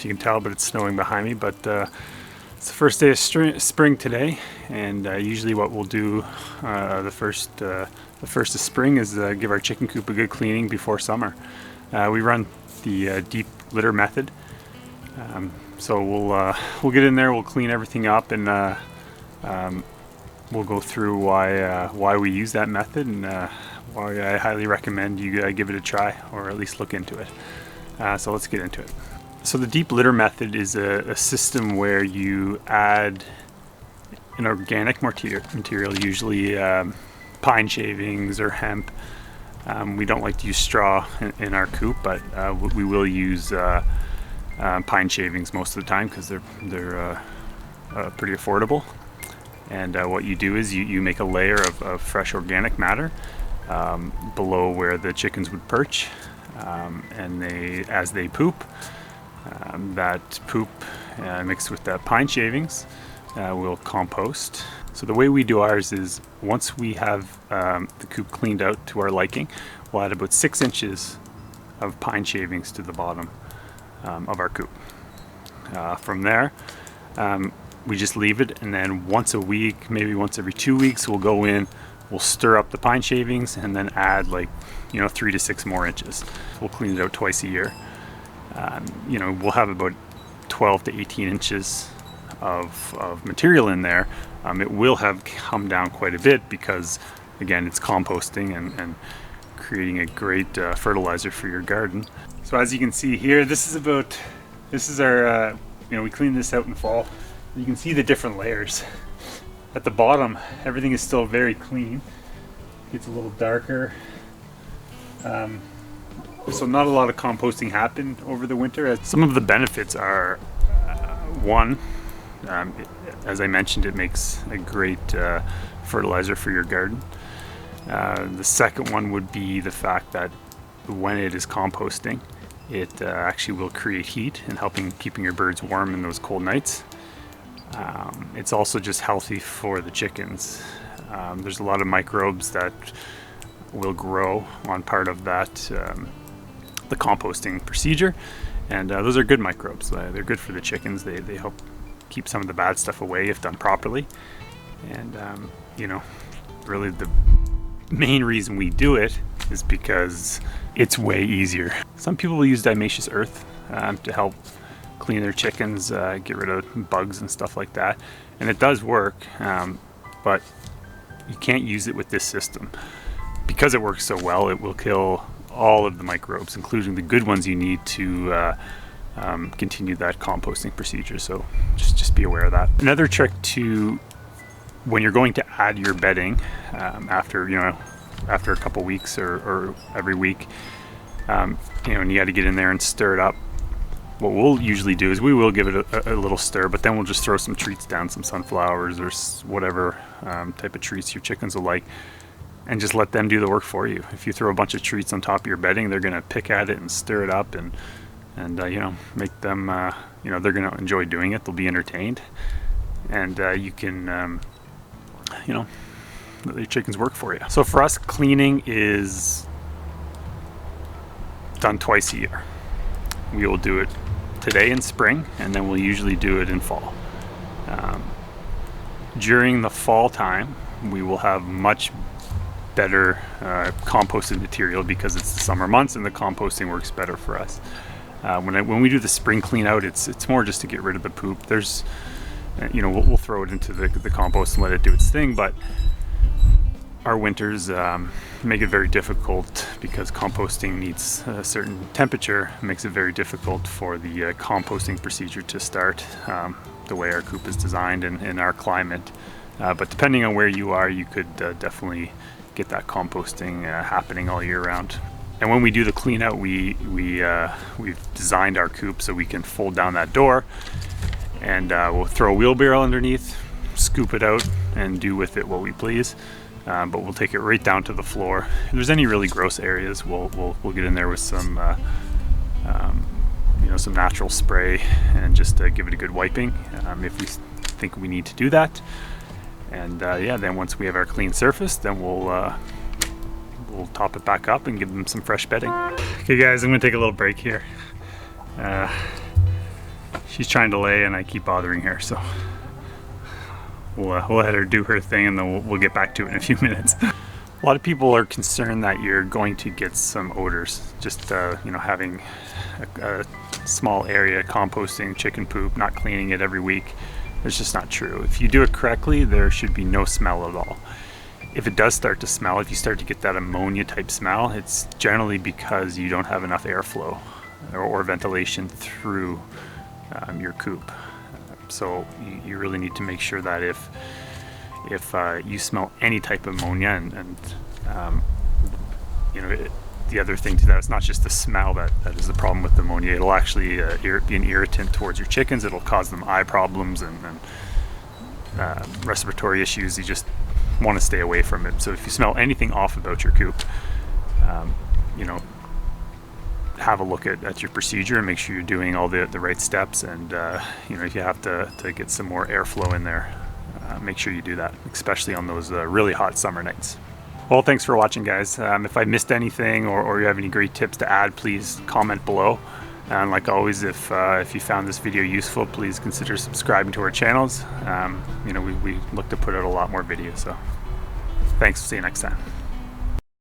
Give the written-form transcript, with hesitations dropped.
if you can tell, but it's snowing behind me. But it's the first day of spring today, and usually what we'll do the first of spring is give our chicken coop a good cleaning before summer. We run the deep litter method, so we'll get in there, we'll clean everything up, and we'll go through why we use that method and why I highly recommend you give it a try, or at least look into it. So let's get into it. So the deep litter method is a system where you add an organic material, usually pine shavings or hemp. We don't like to use straw in our coop, but we will use pine shavings most of the time because they're pretty affordable. And what you do is you make a layer of fresh organic matter below where the chickens would perch, and as they poop, that poop mixed with that pine shavings will compost. So the way we do ours is, once we have the coop cleaned out to our liking, we'll add about 6 inches of pine shavings to the bottom of our coop. From there, we just leave it, and then once a week, maybe once every 2 weeks, we'll go in, we'll stir up the pine shavings, and then add 3 to 6 more inches. We'll clean it out twice a year. We'll have about 12 to 18 inches of material in there. It will have come down quite a bit because, again, it's composting and creating a great fertilizer for your garden. So as you can see here, this is our, we cleaned this out in fall. You can see the different layers. At the bottom, everything is still very clean. It's a little darker. So not a lot of composting happened over the winter. Some of the benefits are, one, as I mentioned, it makes a great fertilizer for your garden. The second one would be the fact that when it is composting, it actually will create heat and keeping your birds warm in those cold nights. It's also just healthy for the chickens. There's a lot of microbes that will grow on part of that, the composting procedure, and those are good microbes. They're good for the chickens. They help keep some of the bad stuff away if done properly. And really the main reason we do it is because it's way easier. Some people will use diatomaceous earth to help clean their chickens, get rid of bugs and stuff like that, and it does work, but you can't use it with this system. Because it works so well, it will kill all of the microbes, including the good ones you need to continue that composting procedure. So just be aware of that. Another trick to, when you're going to add your bedding, after a couple weeks or every week, and you got to get in there and stir it up. What we'll usually do is we will give it a little stir, but then we'll just throw some treats down, some sunflowers or whatever type of treats your chickens will like, and just let them do the work for you. If you throw a bunch of treats on top of your bedding, they're going to pick at it and stir it up and make them, they're going to enjoy doing it. They'll be entertained, and you can, let your chickens work for you. So for us, cleaning is done twice a year. We will do it today in spring, and then we'll usually do it in fall. During the fall time, we will have much better composted material because it's the summer months and the composting works better for us. When we do the spring clean out, it's more just to get rid of the poop. There's, we'll throw it into the compost and let it do its thing, but our winters make it very difficult because composting needs a certain temperature. It makes it very difficult for the composting procedure to start the way our coop is designed in our climate. But depending on where you are, you could definitely get that composting happening all year round. And when we do the clean out, we've designed our coop so we can fold down that door, and we'll throw a wheelbarrow underneath, scoop it out, and do with it what we please. But we'll take it right down to the floor. If there's any really gross areas, we'll get in there with some some natural spray and just give it a good wiping if we think we need to do that. And then once we have our clean surface, then we'll top it back up and give them some fresh bedding. Okay guys, I'm gonna take a little break here. she's trying to lay and I keep bothering her, so we'll let her do her thing, and then we'll get back to it in a few minutes. A lot of people are concerned that you're going to get some odors, just having a small area composting chicken poop, not cleaning it every week. It's just not true. If you do it correctly, there should be no smell at all. If it does start to smell, if you start to get that ammonia type smell, it's generally because you don't have enough airflow or ventilation through your coop. So you really need to make sure that if you smell any type of ammonia, and the other thing to that, it's not just the smell that is the problem with ammonia. It'll actually be an irritant towards your chickens. It'll cause them eye problems and respiratory issues. You just want to stay away from it. So if you smell anything off about your coop, have a look at your procedure and make sure you're doing all the right steps. And if you have to get some more airflow in there, make sure you do that, especially on those really hot summer nights. Well, thanks for watching, guys. If I missed anything or you have any great tips to add, please comment below. And like always, if you found this video useful, please consider subscribing to our channels. We look to put out a lot more videos. So thanks. See you next time.